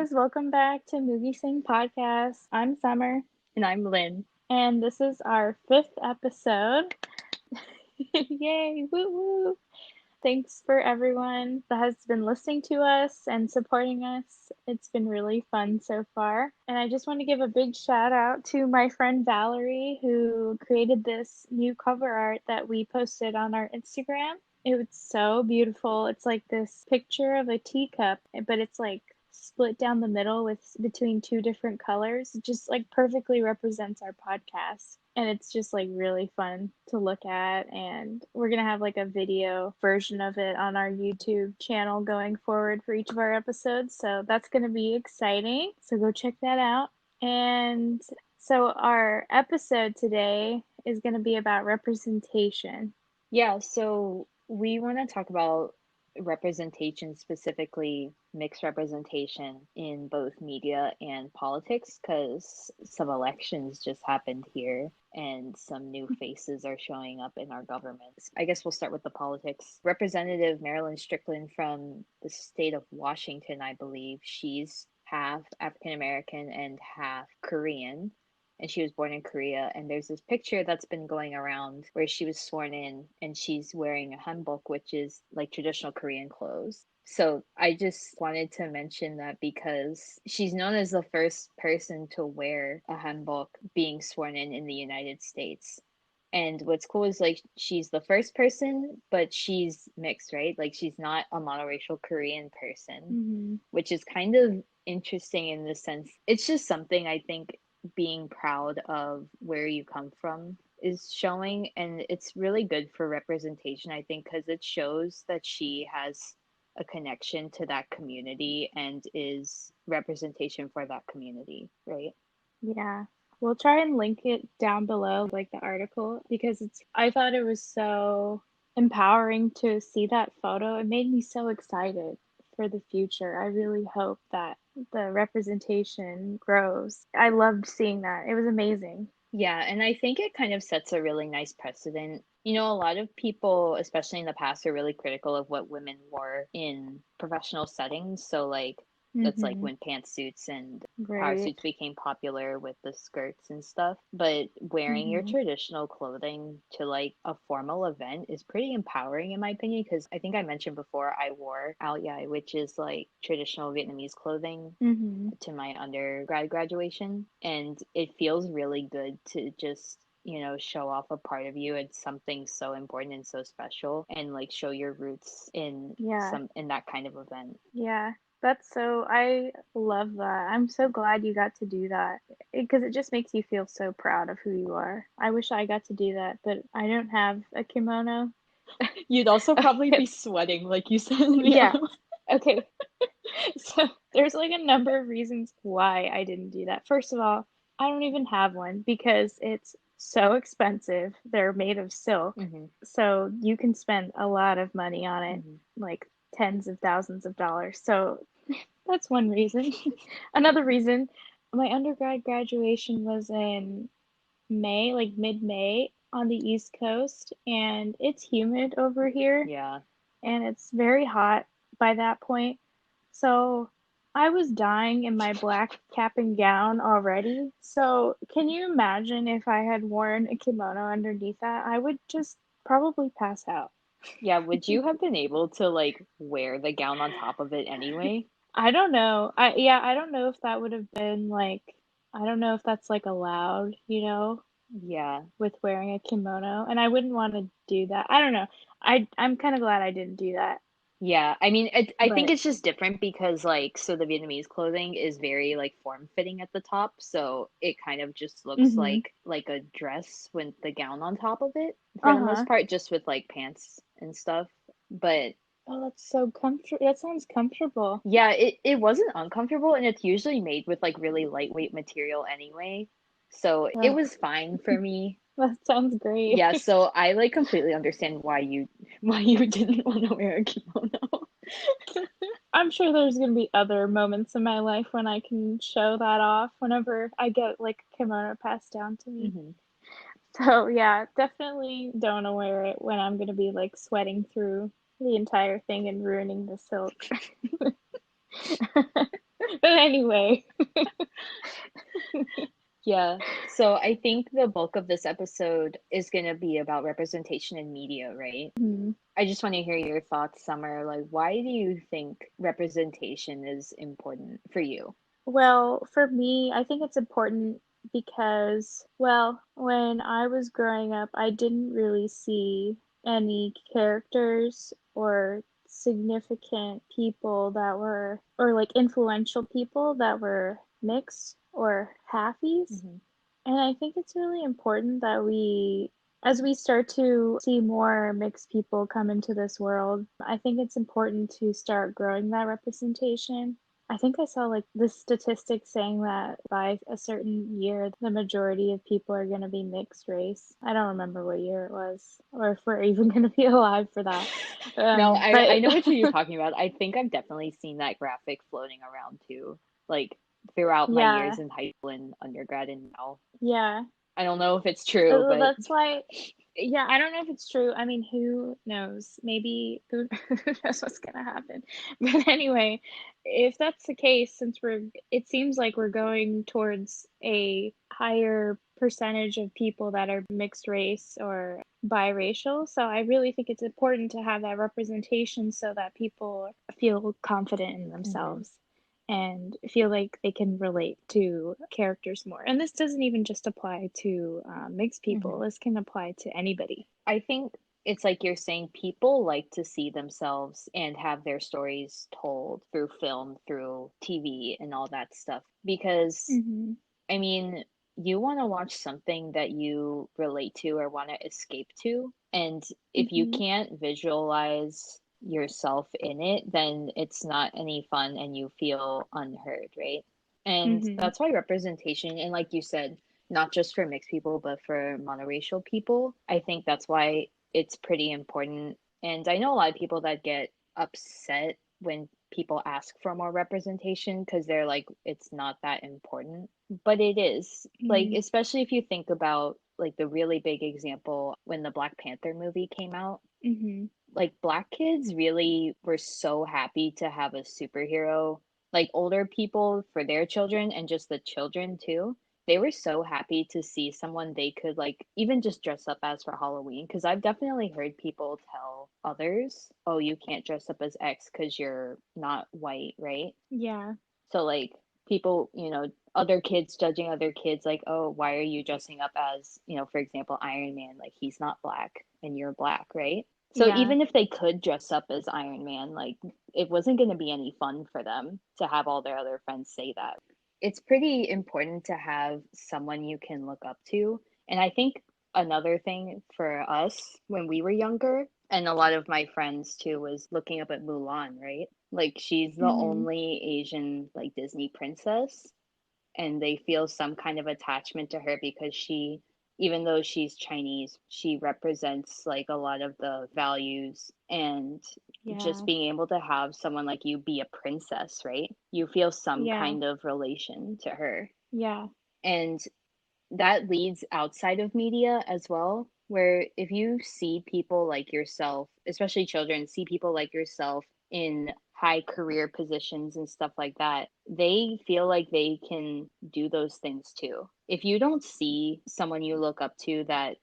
guys, welcome back to Movie Sing Podcast. I'm Summer, And I'm Lynn. and this is our fifth episode. Yay, woo woo! Thanks for everyone that has been listening to us and supporting us. It's been really fun so far. And I just want to give a big shout out to my friend Valerie, who created this new cover art that we posted on our Instagram. It was so beautiful. It's like this picture of a teacup, but it's like split down the middle with between two different colors. It just like perfectly represents our podcast. And it's just like really fun to look at. And we're gonna have like a video version of it on our YouTube channel going forward for each of our episodes. So that's gonna be exciting. So go check that out. And so our episode today is gonna be about representation. Yeah, so we want to talk about representation, specifically mixed representation in both media and politics, because some elections just happened here and some new faces are showing up in our governments. I guess we'll start with the politics. Representative Marilyn Strickland from the state of Washington, I believe, she's half African American and half Korean, and she was born in Korea. And there's this picture that's been going around where she was sworn in and she's wearing a hanbok, which is like traditional Korean clothes. So I just wanted to mention that because she's known as the first person to wear a hanbok being sworn in the United States. And what's cool is like she's the first person, but she's mixed, right? Like she's not a monoracial Korean person, Mm-hmm. which is kind of interesting in the sense it's just something I think being proud of where you come from is showing, and it's really good for representation, I think, because it shows that she has a connection to that community and is representation for that community, right? Yeah. We'll try and link it down below, like the article, because I thought it was so empowering to see that photo. It made me so excited for the future. I really hope that the representation grows. I loved seeing that. It was amazing. Yeah, and I think it kind of sets a really nice precedent. You know, a lot of people, especially in the past, are really critical of what women wore in professional settings. So, like, that's like Mm-hmm. when pantsuits and power Right. suits became popular with the skirts and stuff. But wearing your Mm-hmm. traditional clothing to like a formal event is pretty empowering, in my opinion, because I think I mentioned before I wore ao dai, which is like traditional Vietnamese clothing Mm-hmm. to my undergrad graduation, and it feels really good to just show off a part of you. It's something so important and so special, and like show your roots Yeah. in that kind of event. Yeah. I love that. I'm so glad you got to do that because it just makes you feel so proud of who you are. I wish I got to do that, but I don't have a kimono. You'd also probably be sweating like you said in the Yeah. Okay. So there's like a number of reasons why I didn't do that. First of all, I don't even have one because it's so expensive. They're made of silk. hmm So you can spend a lot of money on it, hmm like tens of thousands of dollars. So that's one reason. Another reason, my undergrad graduation was in May, like mid-May on the East Coast, and it's humid over here yeah. and it's very hot by that point. So I was dying in my black cap and gown already. So can you imagine if I had worn a kimono underneath that? I would just probably pass out. Yeah, would you have been able to like wear the gown on top of it anyway? I don't know. I don't know if that would have been like I don't know if that's like allowed, Yeah. with wearing a kimono, and I wouldn't want to do that. I don't know. I'm kind of glad I didn't do that. Yeah, I mean, I think But it's just different because, like, so the Vietnamese clothing is very like form fitting at the top, so it kind of just looks mhm. like a dress with the gown on top of it for the most Uh-huh. part, just with like pants and stuff. But Oh, that's so comfortable. That sounds comfortable. yeah, it wasn't uncomfortable, and it's usually made with like really lightweight material anyway, so it Ugh, was fine for me. that sounds great. Yeah, so I like completely understand why you why you didn't want to wear a kimono. I'm sure there's gonna be other moments in my life when I can show that off whenever I get like a kimono passed down to me. hmm So yeah, definitely don't wanna wear it when I'm gonna be like sweating through the entire thing and ruining the silk. But anyway. Yeah. So I think the bulk of this episode is going to be about representation in media, right? Mhm. I just want to hear your thoughts, Summer. Like, why do you think representation is important for you? Well, for me, I think it's important because, well, when I was growing up, I didn't really see any characters or significant people that were, or like influential people that were mixed or halfies. Hmm. And I think it's really important that as we start to see more mixed people come into this world, I think it's important to start growing that representation. I think I saw like this statistic saying that by a certain year, the majority of people are going to be mixed race. I don't remember what year it was, or if we're even going to be alive for that. No, I But know what you're talking about. I think I've definitely seen that graphic floating around too, like throughout my yeah, years in high school and undergrad and now. yeah. I don't know if it's true, but That's why, yeah, I don't know if it's true. I mean, who knows? Maybe who knows what's gonna happen. But anyway, if that's the case, it seems like we're going towards a higher percentage of people that are mixed race or biracial. So I really think it's important to have that representation so that people feel confident in Mhm. themselves and feel like they can relate to characters more. And this doesn't even just apply to mixed people, Mhm. this can apply to anybody. I think it's like you're saying people like to see themselves and have their stories told through film, through TV, and all that stuff. Because, Mm-hmm. I mean, you want to watch something that you relate to or want to escape to. And if you Mm-hmm. can't visualize yourself in it, then it's not any fun and you feel unheard, right? And Mm-hmm. that's why representation, and like you said, not just for mixed people, but for monoracial people, I think that's why it's pretty important. And I know a lot of people that get upset when people ask for more representation because they're like, it's not that important. But it is. Like, Mm-hmm. especially if you think about like the really big example when the Black Panther movie came out, Mm-hmm. like black kids really were so happy to have a superhero, like older people for their children and just the children too. They were so happy to see someone they could like even just dress up as for Halloween. Because I've definitely heard people tell others, oh, you can't dress up as X because you're not white, right? Yeah. So, like, people, other kids judging other kids, like, oh, why are you dressing up as, for example, Iron Man? Like, he's not black and you're black, right? So, Yeah. even if they could dress up as Iron Man, like, it wasn't going to be any fun for them to have all their other friends say that. It's pretty important to have someone you can look up to. And I think another thing for us when we were younger, and a lot of my friends too, was looking up at Mulan, right? Like she's the Mm-hmm. only Asian like Disney princess, and they feel some kind of attachment to her because she, even though she's Chinese, she represents like a lot of the values, and just Yeah. being able to have someone like you be a princess, right? You feel some Yeah. kind of relation to her. Yeah. And that leads outside of media as well, where if you see people like yourself, especially children, see people like yourself in high career positions and stuff like that, they feel like they can do those things too. If you don't see someone you look up to that,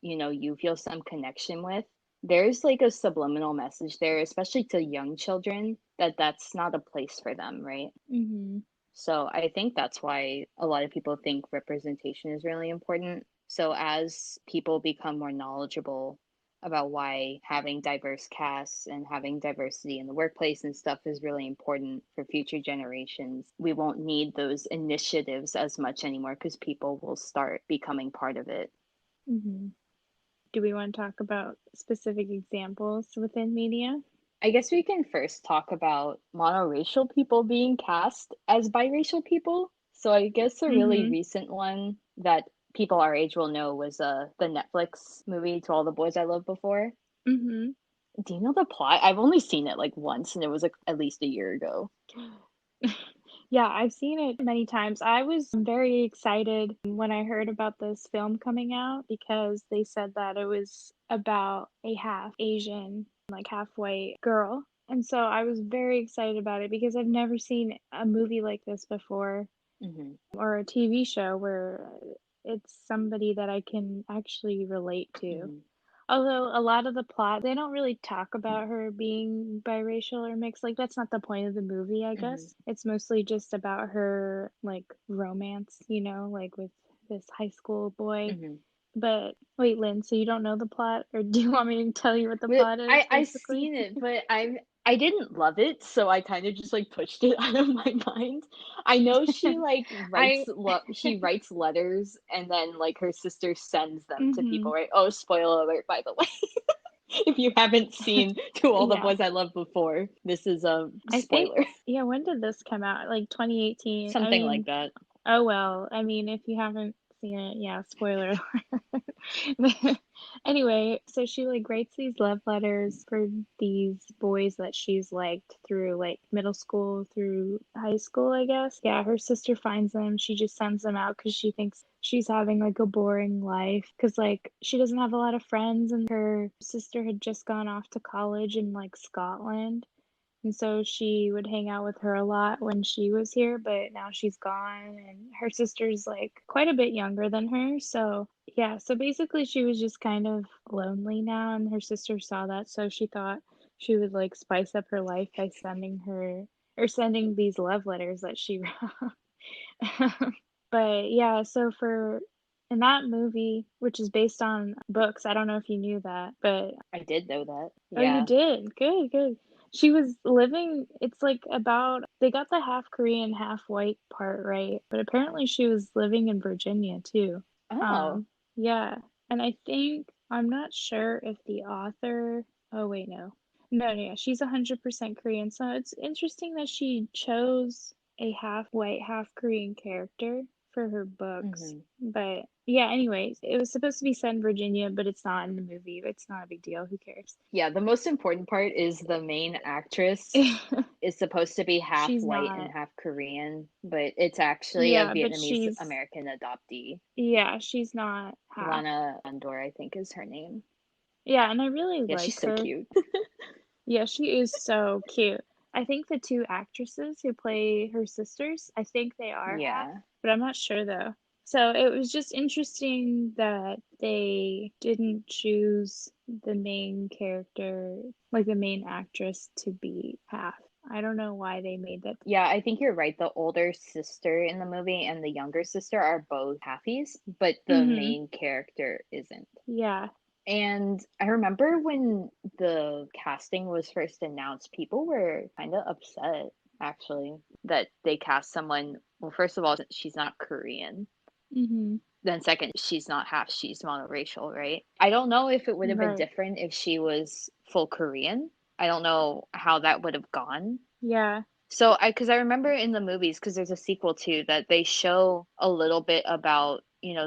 you feel some connection with, there's like a subliminal message there, especially to young children, that that's not a place for them, right? Mm-hmm. So I think that's why a lot of people think representation is really important. So as people become more knowledgeable about why having diverse casts and having diversity in the workplace and stuff is really important for future generations, we won't need those initiatives as much anymore because people will start becoming part of it. Mm-hmm. Do we want to talk about specific examples within media? I guess we can first talk about monoracial people being cast as biracial people. So I guess a really Mm-hmm. recent one that people our age will know was the Netflix movie To All the Boys I Loved Before. Mm-hmm. Do you know the plot? I've only seen it like once and it was like at least a year ago. Yeah, I've seen it many times. I was very excited when I heard about this film coming out because they said that it was about a half Asian, like half white girl. And so I was very excited about it because I've never seen a movie like this before Hmm. or a TV show where it's somebody that I can actually relate to. Hmm. Although a lot of the plot, they don't really talk about her being biracial or mixed. Like, that's not the point of the movie, I Hmm. guess. It's mostly just about her, like, romance, like with this high school boy. Hmm. But wait, Lynn, so you don't know the plot, or do you want me to tell you what the Well, plot is, I basically? seen it, but I didn't love it, so I kind of just like pushed it out of my mind. I know she like I, she writes letters and then like her sister sends them to mm-hmm. people, right? Oh, spoiler alert, by the way. If you haven't seen To All the Yeah. Boys I Loved Before, this is a I think, spoiler. yeah, when did this come out? Like 2018. I Something like mean, that. oh well. I mean, if you haven't seen it, yeah, spoiler alert. But anyway, so she like writes these love letters for these boys that she's liked through like middle school through high school, I guess. Yeah, her sister finds them. She just sends them out because she thinks she's having like a boring life because like she doesn't have a lot of friends and her sister had just gone off to college in like Scotland. And so she would hang out with her a lot when she was here, but now she's gone, and her sister's like quite a bit younger than her. So, yeah, so basically she was just kind of lonely now, and her sister saw that, so she thought she would like spice up her life by sending her or sending these love letters that she wrote. But yeah, so for in that movie, which is based on books, I don't know if you knew that, but I did know that. oh, you Yeah. did? Good, good. She was living, it's like about, they got the half Korean, half white part right, but apparently she was living in Virginia too. Oh. Um, yeah. And I think, I'm not sure if the author, oh wait, no. No, no, yeah, she's 100% Korean. So it's interesting that she chose a half white, half Korean character for her books. Hmm. But yeah, anyways, it was supposed to be set in Virginia, but it's not in the movie. It's not a big deal. Who cares? Yeah, the most important part is the main actress is supposed to be half She's white and not. half Korean, but it's actually a Yeah, but Vietnamese American adoptee. yeah, she's not half. Lana Andor, I think is her name. Yeah, and I really Yeah, she's like so her. cute. Yeah, she is so cute. I think the two actresses who play her sisters, I think they are half, Yeah. but I'm not sure though. So it was just interesting that they didn't choose the main character, like the main actress, to be half. I don't know why they made that. Yeah, I think you're right. The older sister in the movie and the younger sister are both halfies, but the Mm-hmm. main character isn't. Yeah. And I remember when the casting was first announced, people were kind of upset, actually, that they cast someone. Well, first of all, she's not Korean. Mm-hmm. Then, second, she's not half, she's monoracial, right? I don't know if it would have been Right. different if she was full Korean. I don't know how that would have gone. Yeah. So, because I remember in the movies, because there's a sequel too, that they show a little bit about,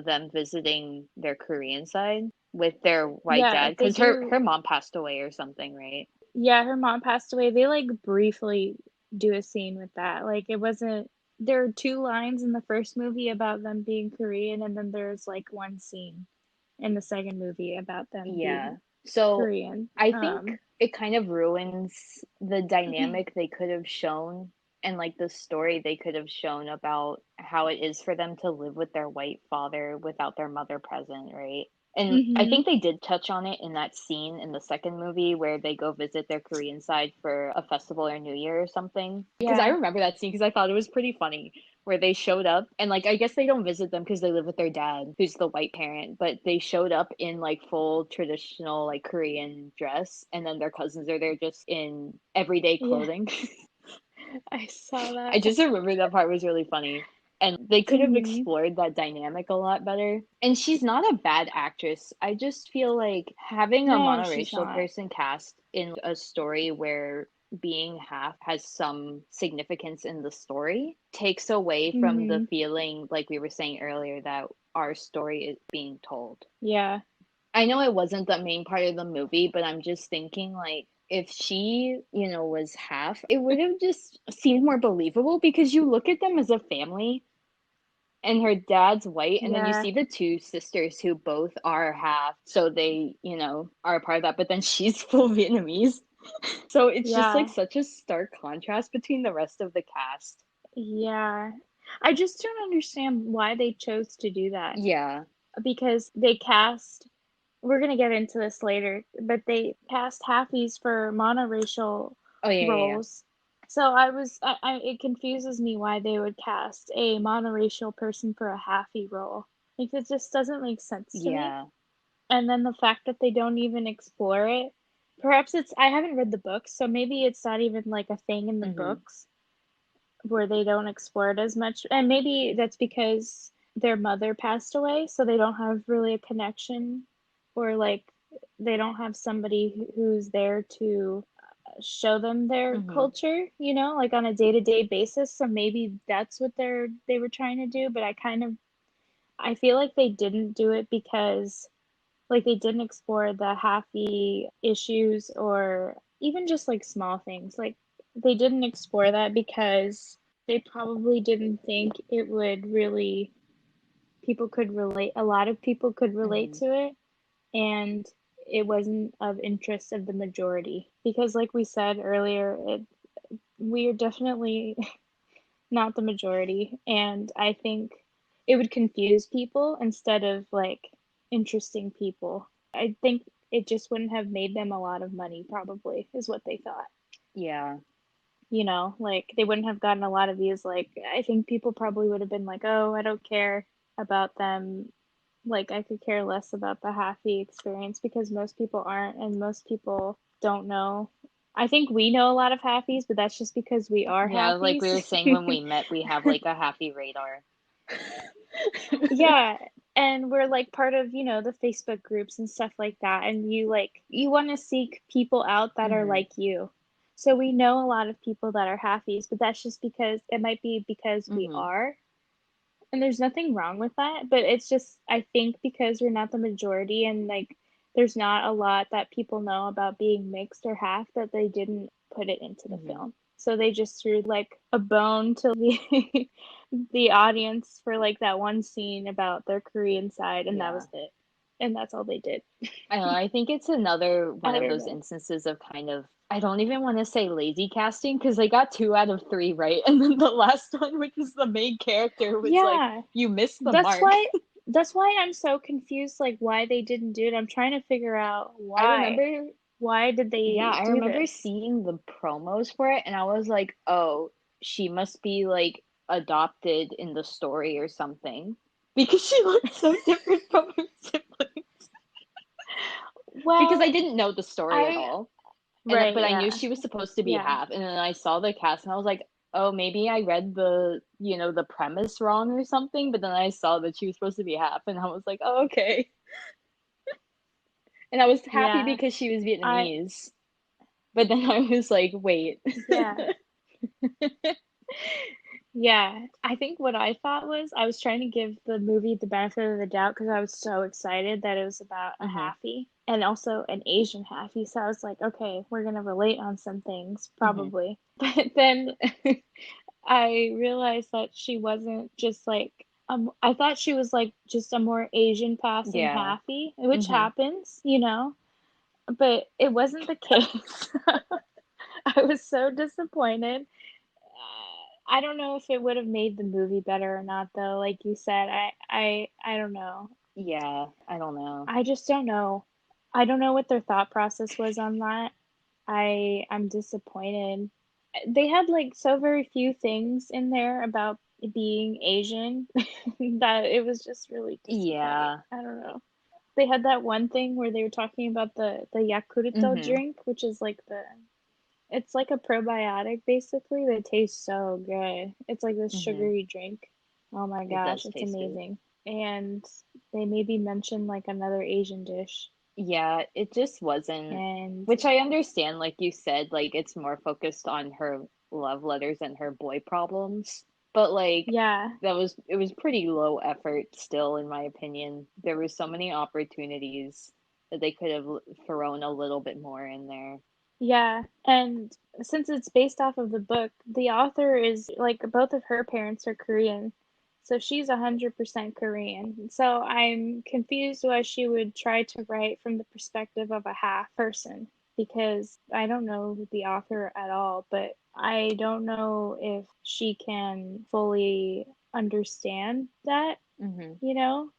them visiting their Korean side with their white Yeah, dad, they because her do. her mom passed away or something, right? Yeah, her mom passed away. They like briefly do a scene with that. Like it wasn't there are two lines in the first movie about them being Korean and then there's like one scene in the second movie about them Yeah. being So Korean. I think it kind of ruins the Mhm. dynamic they could have shown and like the story they could have shown about how it is for them to live with their white father without their mother present, right? And I think they did touch on it in that scene in the second movie where they go visit their Korean side for a festival or New Year or something. Because I Yeah. remember that scene because I thought it was pretty funny where they showed up and like I guess they don't visit them because they live with their dad who's the white parent, but they showed up in like full traditional like Korean dress and then their cousins are there just in everyday Yeah. clothing. I saw I that. just remember that part was really funny. And they could have Mhm. explored that dynamic a lot better. And she's not a bad actress. I just feel like having a No, she's monoracial not. person cast in a story where being half has some significance in the story takes away from the Mhm. feeling, like we were saying earlier, that our story is being told. Yeah. I know it wasn't the main part of the movie, but I'm just thinking like if she, was half, it would have just seemed more believable because you look at them as a family and her dad's white and then you Yeah. see the two sisters who both are half, so they, are a part of that, but then she's full Vietnamese. So it's just like Yeah. such a stark contrast between the rest of the cast. Yeah. I just don't understand why they chose to do that Yeah. because they cast, we're gonna get into this later, but they cast halfies for monoracial Oh yeah, yeah, yeah. roles. So it confuses me why they would cast a monoracial person for a halfie role. Like, it just doesn't make sense to me. Yeah. And then the fact that they don't even explore it, perhaps I haven't read the books, so maybe it's not even like a thing in the Mm-hmm. books where they don't explore it as much. And maybe that's because their mother passed away, so they don't have really a connection, or like they don't have somebody who's there to show them their Mm-hmm. culture, like on a day-to-day basis. So maybe that's what they were trying to do, but I feel like they didn't do it because like they didn't explore the happy issues, or even just like small things. Like they didn't explore that because they probably didn't think it would really, people could relate, a lot of people could relate Mm-hmm. to it, and it wasn't of interest of the majority. Because like we said earlier, we are definitely not the majority, and I think it would confuse people instead of like interesting people. I think it just wouldn't have made them a lot of money, probably, is what they thought. Yeah. Like they wouldn't have gotten a lot of views. Like, I think people probably would have been like, oh, I don't care about them. Like, I could care less about the happy experience because most people aren't, and most people don't know. I think we know a lot of happies, but that's just because we are Yeah, like we happies. were saying when we met, we have like a happy radar. Yeah, and we're like part of, the Facebook groups and stuff like that. And you want to seek people out that are Mm-hmm. like you. So we know a lot of people that are halfies, but that's just because it might be because we Mm-hmm. are. And there's nothing wrong with that, but it's just, I think because we're not the majority, and like there's not a lot that people know about being mixed or half, that they didn't put it into the Mm-hmm. film. So they just threw like a bone to the audience for like that one scene about their Korean side, and that Yeah. was it. And that's all they did. I don't know. I think it's another one I of don't those know. instances of kind of, I don't even want to say lazy casting because they got 2 out of 3 right. And then the last one, which is the main character, was like, Yeah, you missed the that's mark. why that's why I'm so confused, like why they didn't do it. I'm trying to figure out I why. remember, Why did yeah, they I do remember this? seeing the promos for it and I was like, oh, she must be like adopted in the story or something because she looks so different from her sibling. Because I Well, didn't know the story at I all. And right, but I knew yeah. she was supposed to be Yeah. half, and then I saw the cast, and I was like, oh, maybe I read the premise wrong or something. But then I saw that she was supposed to be half, and I was like, oh, okay. And I was happy Yeah. because she was I Vietnamese. But then I was like, wait. yeah. Yeah. I think what I thought was I was trying to give the movie the benefit of the doubt because I was so excited that it was about a Hmm. halfie and also an Asian halfie. So I was like, okay, we're gonna relate on some things, Hmm. probably. But then I realized that she wasn't just like I thought she was like just a more Asian passing Yeah. halfie, which Hmm. happens, but it wasn't the case. I was so disappointed. I don't know if it would have made the movie better or not, though. Like you said, I don't know. Yeah. I don't know. I just don't know. I don't know what their thought process was on that. I'm disappointed. They had like so very few things in there about being Asian that it was just really disappointing. Yeah. I don't know. They had that one thing where they were talking about the Yakulto Hmm. drink, which is like it's like a probiotic basically that tastes so good. It's like this Hmm. sugary drink. Oh my It gosh, does it's taste good. amazing. And they maybe mentioned like another Asian dish. Yeah, it just wasn't, And which I understand, like you said, like it's more focused on her love letters and her boy problems. But like yeah, it was pretty low effort still, in my opinion. There were so many opportunities that they could have thrown a little bit more in there. yeah. And since it's based off of the book, the author is like both of her parents are Korean. So she's 100% Korean. So I'm confused why she would try to write from the perspective of a half person. because I don't know the author at all, but I don't know if she can fully understand that, Hmm. you know?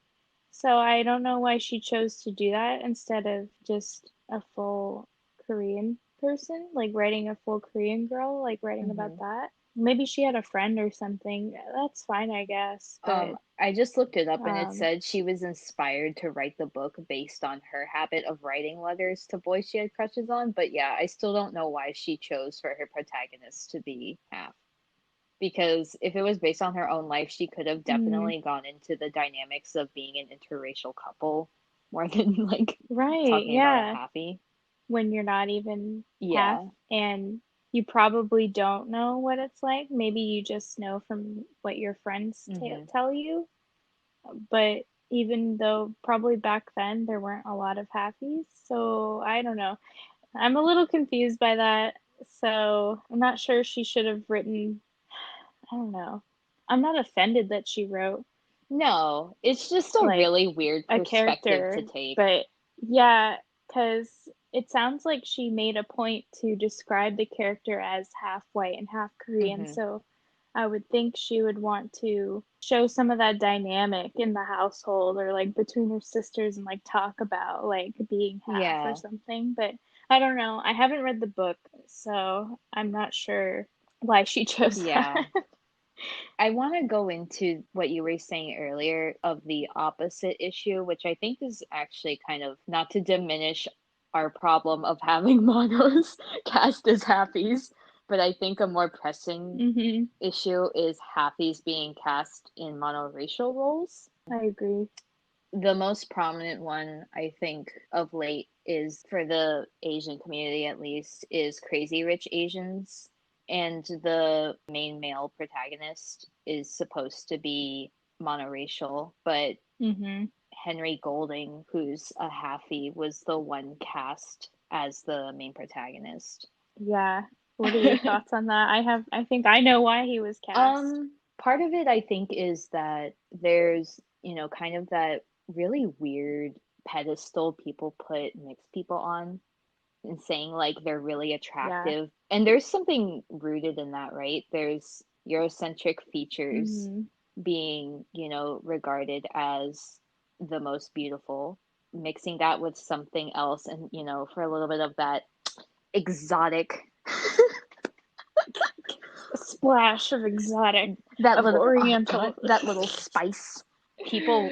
So I don't know why she chose to do that instead of just a full Korean person, like writing a full Korean girl, like writing about Hmm. that. Maybe she had a friend or something. That's fine, I guess. But I just looked it up and it um, said she was inspired to write the book based on her habit of writing letters to boys she had crushes on. But yeah, I still don't know why she chose for her protagonist to be half. Because if it was based on her own life, she could have mm, definitely gone into the dynamics of being an interracial couple more than like right, talking about a yeah. happy. When you're not even half Yeah. and you probably don't know what it's like. Maybe you just know from what your friends Hmm. tell you. But even though probably back then there weren't a lot of halfies, so I don't know. I'm a little confused by that. So I'm not sure she should have written. I don't know. I'm not offended that she wrote No, it's just a like really weird a perspective to character, take. but yeah, because it sounds like she made a point to describe the character as half white and half Korean, Hmm. so I would think she would want to show some of that dynamic in the household or like between her sisters and like talk about like being half or Yeah. something. But I don't know. I haven't read the book, so I'm not sure why she chose that. Yeah. I want to go into what you were saying earlier of the opposite issue, which I think is actually kind of not to diminish our problem of having monos cast as happies, but I think a more pressing Hmm. issue is happies being cast in monoracial roles. I agree. The most prominent one, I think, of late is for the Asian community at least, is Crazy Rich Asians. And the main male protagonist is supposed to be monoracial, but Hmm. Henry Golding, who's a halfie, was the one cast as the main protagonist. Yeah. What are your thoughts on that? I think I know why he was cast. Part of it I think is that there's, kind of that really weird pedestal people put mixed people on and saying like they're really Yeah. attractive. And there's something rooted in that, right? There's Eurocentric features Hmm. being, regarded as the most beautiful, mixing that with something else and, for a little bit of that exotic A splash of exotic, that of little oh god, oriental. that little spice. People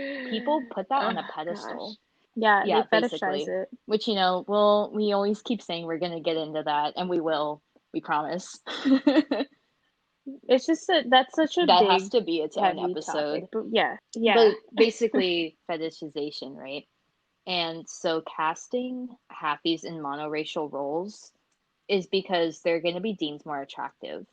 put that on Oh a gosh. pedestal. Yeah, they Yeah, fetishize basically. it. Which, we always keep saying we're gonna get into that, and we will. We promise. It's just that that's such a That has big, to be its own heavy episode. topic. But yeah, yeah. But basically, fetishization, right? And so casting halfies in monoracial roles is because they're going to be deemed more attractive.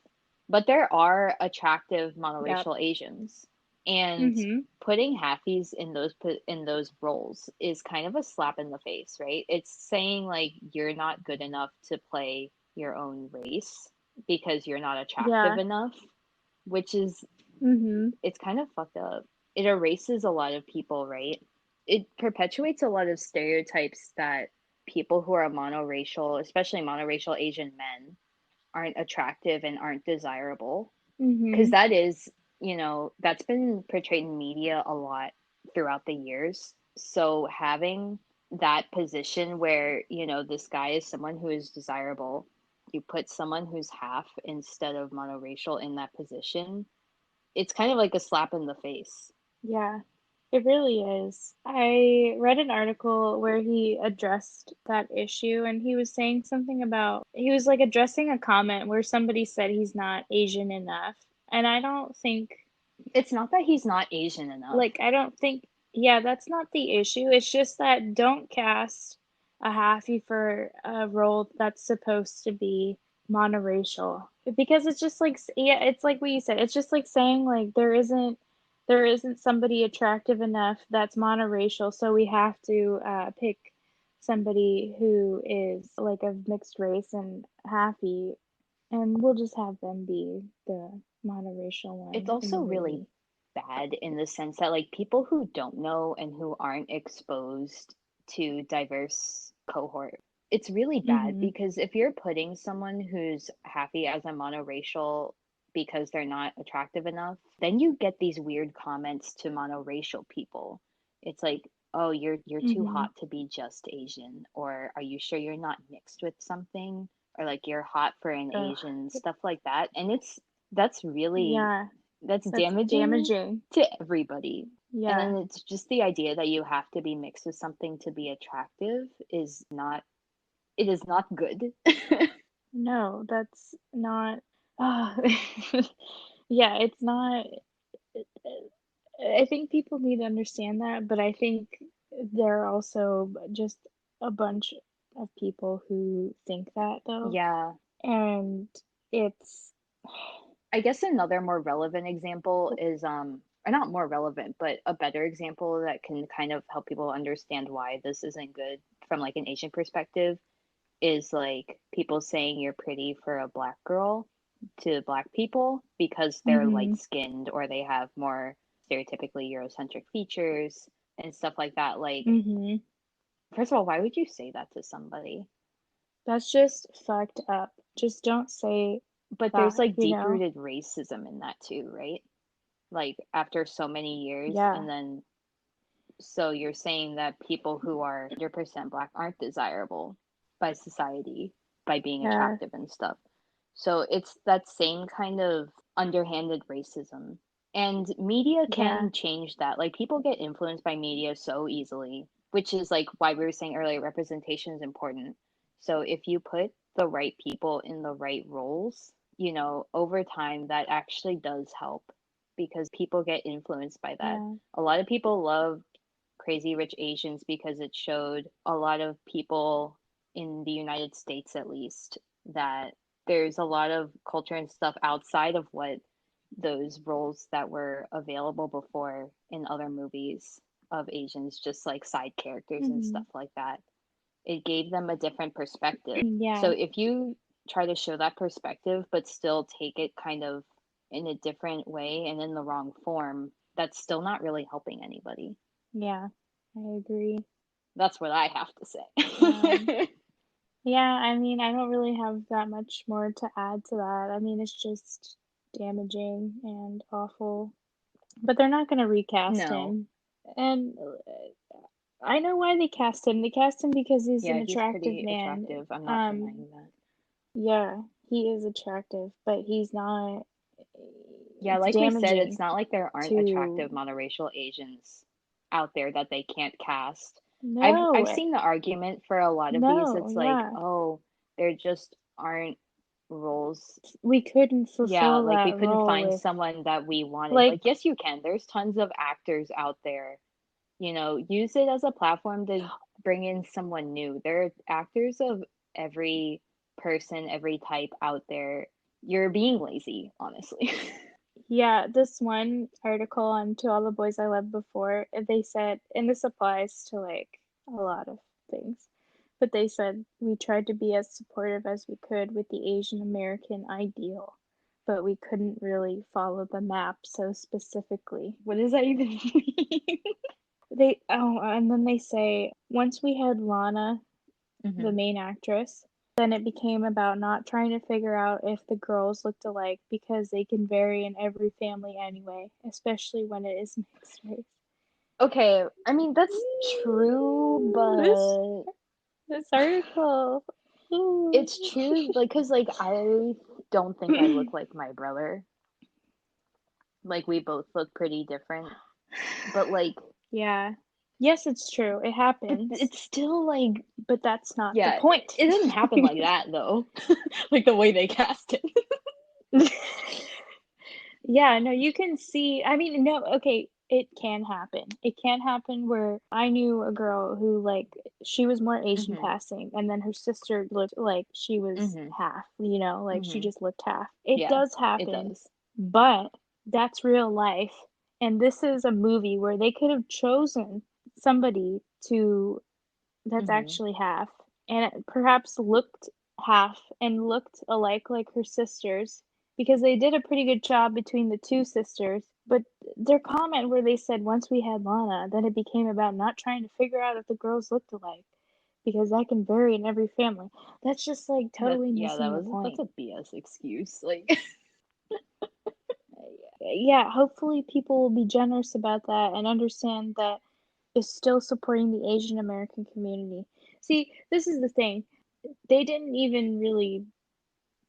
But there are attractive Yep. monoracial Asians, and Hmm. putting halfies in those roles is kind of a slap in the face, right? It's saying like you're not good enough to play your own race because you're not attractive Yeah. enough, which is Hmm. it's kind of fucked up. It erases a lot of people, right? It perpetuates a lot of stereotypes that people who are monoracial, especially monoracial Asian men, aren't attractive and aren't desirable. Because Hmm. that is, that's been portrayed in media a lot throughout the years. So having that position where, this guy is someone who is desirable, you put someone who's half instead of monoracial in that position, it's kind of like a slap in the face. Yeah. It really is. I read an article where he addressed that issue and he was saying something about, he was like addressing a comment where somebody said he's not Asian enough. And I don't think, It's not that he's not Asian enough. like, I don't think, yeah, that's not the issue. It's just that don't cast a halfie for a role that's supposed to be monoracial. Because it's just like, yeah, it's like what you said. It's just like saying, like, there isn't somebody attractive enough that's monoracial, so we have to pick somebody who is like of mixed race and happy, and we'll just have them be the monoracial It's one in the also really movie. bad in the sense that like people who don't know and who aren't exposed to diverse cohort it's really bad Mm-hmm. because if you're putting someone who's happy as a monoracial because they're not attractive enough, then you get these weird comments to monoracial people. It's like, "Oh, you're too Mm-hmm. hot to be just Asian," or "Are you sure you're not mixed with something?" Or like, "You're hot for an Ugh. Asian," stuff like that. And that's really Yeah, that's that's damaging damaging. to everybody. And Yeah. then it's just the idea that you have to be mixed with something to be attractive is not it is not good. No, that's not. Ah. Yeah, it's not. I think people need to understand that, but I think there are also just a bunch of people who think that though, Yeah. and it's I guess another more relevant example is or not more relevant, but a better example that can kind of help people understand why this isn't good from like an Asian perspective is like people saying you're pretty for a black girl to black people because they're mm-hmm, light skinned or they have more stereotypically Eurocentric features and stuff like that. Like, mm-hmm. first of all, why would you say that to somebody? That's just fucked up. Just don't say But there's that, like you deep know? rooted racism in that too, right? Like after so many years, Yeah, and then so you're saying that people who are 100% black aren't desirable by society by being yeah, attractive and stuff. So it's that same kind of underhanded racism. And media yeah, can change that. Like people get influenced by media so easily, which is like why we were saying earlier representation is important. So if you put the right people in the right roles, over time that actually does help because people get influenced by that. yeah, A lot of people love Crazy Rich Asians because it showed a lot of people in the United States, at least, that there's a lot of culture and stuff outside of what those roles that were available before in other movies of Asians, just like side characters and mm-hmm, stuff like that. It gave them a different perspective. So yeah, if you try to show that perspective, but still take it kind of in a different way and in the wrong form, that's still not really helping anybody. yeah, I agree. That's what I have to Um, say. yeah, I mean, I don't really have that much more to add to that. I mean, it's just damaging and awful. But they're not gonna recast No. him. And I know why they cast him. They cast him because he's Yeah, an he's attractive pretty man. attractive. I'm not Um, denying that. yeah, he is attractive, but he's not. Yeah, It's like we said, it's damaging not like there aren't to. attractive monoracial Asians out there that they can't cast. I've No, seen the argument for a lot of these. no, It's like, yeah. oh, there just aren't roles. We couldn't Yeah, fulfill like we that couldn't role find with, someone that we wanted. like, Like, yes, you can. There's tons of actors out there. Use it as a platform to bring in someone new. There are actors of every person, every type out there. You're being lazy, honestly. yeah, this one article on To All the Boys I Loved Before, they said, and this applies to like a lot of things, but they said we tried to be as supportive as we could with the Asian American ideal, but we couldn't really follow the map so specifically. What does that even mean? And then they say once we had Lana, the Hmm. main actress, then it became about not trying to figure out if the girls looked alike because they can vary in every family anyway, especially when it is mixed race. Okay, I mean that's true, This but this article. it's true like cuz like I don't think I look like my brother. Like we both look pretty different, but like Yeah. Yes, it's true. It but happens, it's still like but that's not the yeah, point. it didn't happen like that though. Like the way they cast it. Yeah, no, you can see. I mean, no, okay, it can happen. It can happen where I knew a girl who, like, she was more Asian Mhm. passing, and then her sister looked like she was Mhm. half, like she Mhm. just looked half. It Yeah, does it happen, does. but that's real life. And this is a movie where they could have chosen somebody to that's Mhm. actually half, and it perhaps looked half and looked alike like her sisters, because they did a pretty good job between the two sisters. But their comment where they said once we had Lana, then it became about not trying to figure out if the girls looked alike. because that can vary in every family. That's just like totally missing the that's point. a BS excuse. Like, Yeah, hopefully people will be generous about that and understand that it's still supporting the Asian American community. See, this is the thing. They didn't even really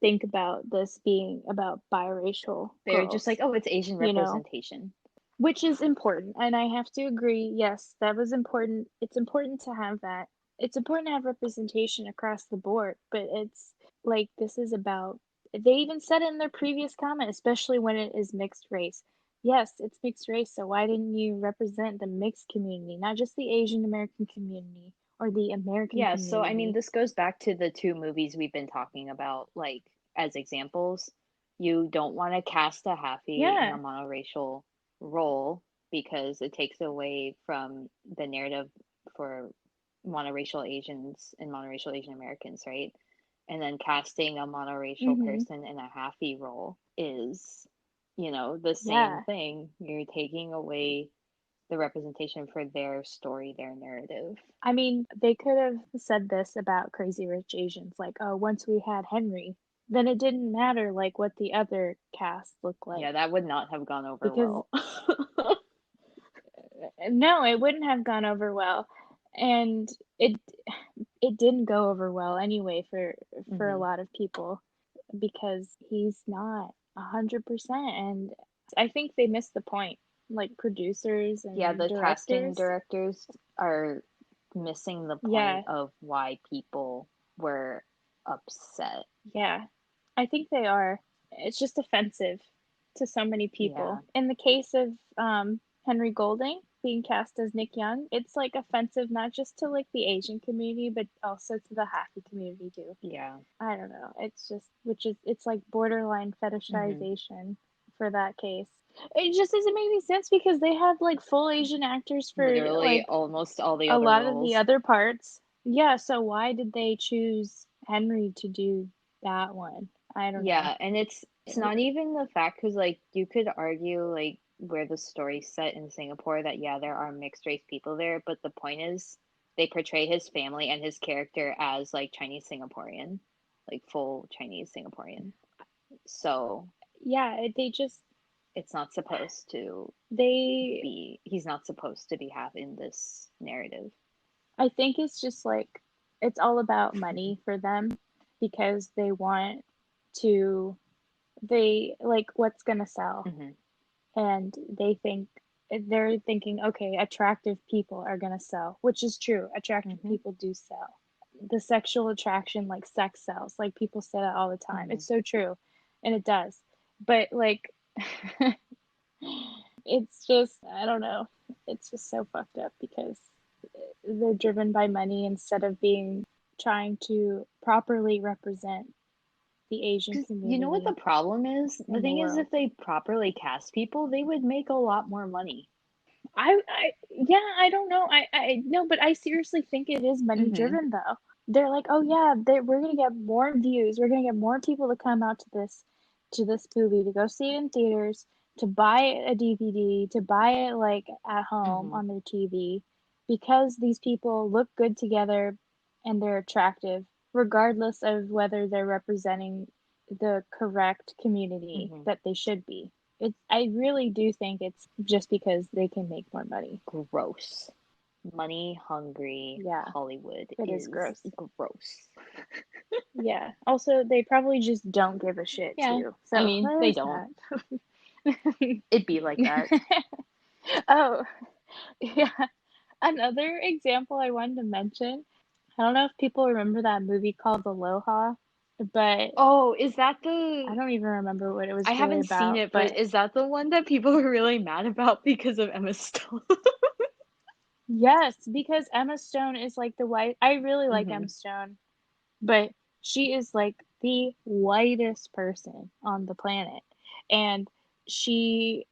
think about this being about biracial they're just like, girls, oh, it's Asian you know, representation. which is important. And I have to agree, yes, that was important. It's important to have that. It's important to have representation across the board, but it's like this is about, they even said it in their previous comment, especially when it is mixed race. Yes, it's mixed race, so why didn't you represent the mixed community, not just the Asian American community or the American Yeah, so I mean, community? this goes back to the two movies we've been talking about, like as examples. You don't want to cast a halfie in a Yeah. monoracial role because it takes away from the narrative for monoracial Asians and monoracial Asian Americans, right? And then casting a monoracial Mhm. person in a halfie role is, the same Yeah. thing. You're taking away the representation for their story, their narrative. I mean, they could have said this about Crazy Rich Asians, like, oh, once we had Henry, then it didn't matter like what the other cast looked like Yeah, that would not have gone over because well. no, it wouldn't have gone over well, and it it didn't go over well anyway for a Hmm. lot of people because he's not 100%, and I think they missed the point, like producers Yeah, and the casting directors. directors are missing the point Yeah, of why people were upset. yeah. I think they are. It's just offensive to so many Yeah. people. In the case of Henry Golding being cast as Nick Young, it's like offensive not just to like the Asian community, but also to the Happy community too. Yeah. I don't know. It's just, which is, it's like borderline Hmm. fetishization for that case. It just doesn't make any sense because they have like full Asian actors for Literally like almost all the a other lot of the roles. other parts. Yeah, so why did they choose Henry to do that one? I don't know. Yeah, and it's not even the fact because like you could argue like where the story's set in Singapore that yeah there are mixed race people there, but the point is they portray his family and his character as like Chinese Singaporean, like full Chinese Singaporean. So Yeah, they just it's not supposed to they be he's not supposed to be half in this narrative. I think it's just like it's all about money for them because they want to, they like what's gonna sell, Hmm. and they're thinking, okay, attractive people are gonna sell, which is true. Attractive Hmm. people do sell. The sexual attraction, like sex sells. Like people say that all the time. Hmm. It's so true, and it does. But like, it's just I don't know. It's just so fucked up because they're driven by money instead of being trying to properly represent the Asian Because you know what the community problem is? The in the thing is, if world. they properly cast people, they would make a lot more money. Yeah, I don't know. I no, but I seriously think it is money Hmm. driven though. They're like, oh yeah, we're gonna get more views. We're gonna get more people to come out to this movie, to go see it in theaters, to buy a DVD, to buy it like at home Hmm. on their TV, because these people look good together and they're attractive, regardless of whether they're representing the correct community Hmm. that they should be. It's I really do think it's just because they can make more money. Gross. Money hungry Yeah, Hollywood it is is gross. gross. Yeah. Also, they probably just don't give a shit Yeah, too. I So mean, they there's don't. that. It'd be like that. Oh, yeah. Another example I wanted to mention. I don't know if people remember that movie called Aloha, but Oh, is that I the don't even remember what it I was really haven't seen about. it, but But is that the one that people were really mad about because of Emma Stone? yes, because Emma Stone is like the white. I really like Hmm. Emma Stone, but she is like the whitest person on the planet. And she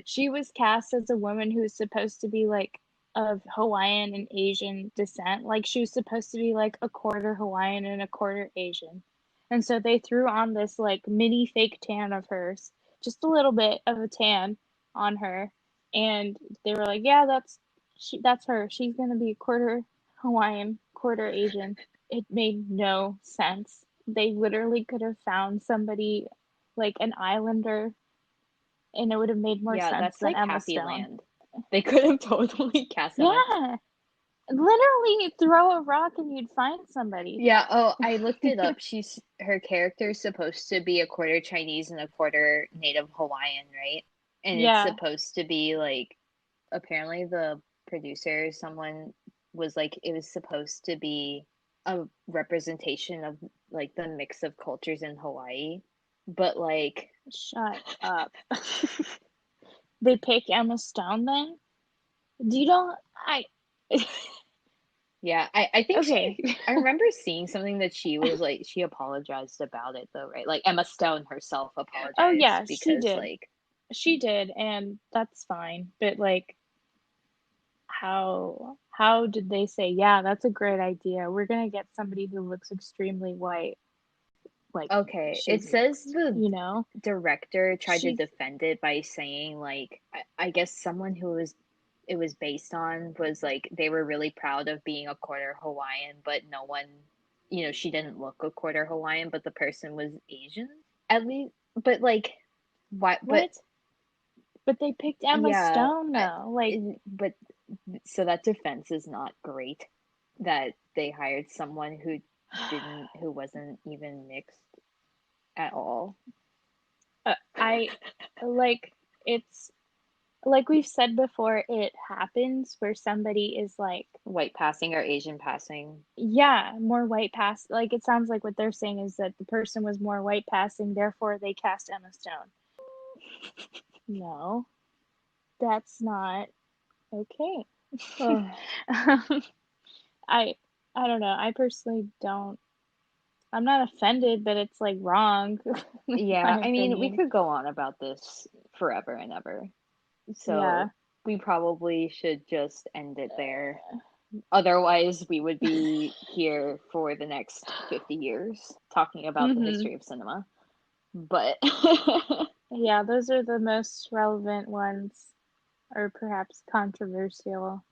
she was cast as a woman who's supposed to be like of Hawaiian and Asian descent. Like she was supposed to be like a quarter Hawaiian and a quarter Asian. And so they threw on this like mini fake tan of hers, just a little bit of a tan on her, and they were like, "Yeah, that's her. She's gonna be a quarter Hawaiian, quarter Asian. It made no sense. They literally could have found somebody like an islander and it would have made more Yeah, sense that's than like Emma Happy Stone. Land. They could have totally cast Emma. Yeah. Literally throw a rock and you'd find somebody. Yeah, oh, I looked it up. Her character's supposed to be a quarter Chinese and a quarter Native Hawaiian, right? And it's Yeah. supposed to be like, apparently the producer, someone was like, it was supposed to be a representation of like the mix of cultures in Hawaii. But like, Shut up. They pick Emma Stone then? Do you don't I yeah, I think Okay. I remember seeing something that she was like, she apologized about it though, right? Like Emma Stone herself Oh apologized yeah, she because did. like, She did, and that's fine. But like how did they say, yeah, that's a great idea. We're gonna get somebody who looks extremely white. Like okay, it she's, says the you know, director tried to she's defend it by saying like, I guess someone who it was based on was like they were really proud of being a quarter Hawaiian, but no one, she didn't look a quarter Hawaiian, but the person was Asian at least. But like, why? But what? But they picked Emma yeah, Stone though. Like but so that defense is not great that they hired someone who wasn't even mixed at all. I like it's like we've said before, it happens where somebody is like, White passing or Asian passing. yeah, more white pass. Like it sounds like what they're saying is that the person was more white passing, therefore they cast Emma Stone. No, that's not okay. Oh. I I don't know. I personally don't. I'm not offended, but it's like wrong, in Yeah, my I mean, we opinion. could go on about this forever and ever. Yeah. So we probably should just end it there. Otherwise, we would be here for the next 50 years talking about the Mhm. history of cinema. But Yeah, those are the most relevant ones, or perhaps controversial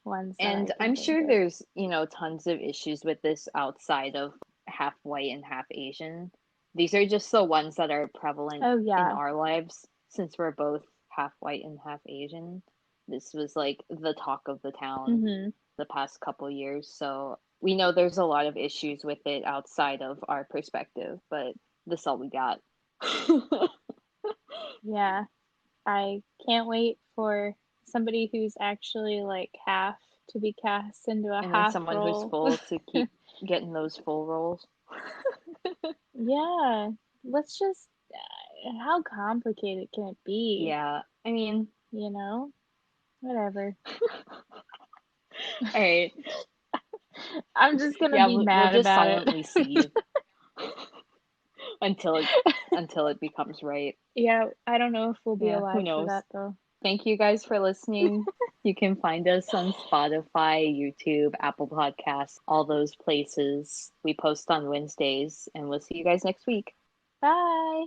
ones that I and can I'm think sure of. there's, tons of issues with this outside of half white and half Asian. These are just the ones that are prevalent Oh in yeah. our lives since we're both half white and half Asian. This was like the talk of the town Mhm. the past couple years. So we know there's a lot of issues with it outside of our perspective, but this is all we got. Yeah. I can't wait for somebody who's actually like half to be cast into a And then half someone who's role. full to keep getting those full roles. Yeah. Let's just how complicated can it be? Yeah, I mean, You know? Whatever. all right. I'm just gonna Yeah, be we'll mad just about silently seethe it. until it becomes right. Yeah, I don't know if we'll be Yeah, who alive for knows? that though. Thank you guys for listening. You can find us on Spotify, YouTube, Apple Podcasts, all those places. We post on Wednesdays, and we'll see you guys next week. Bye.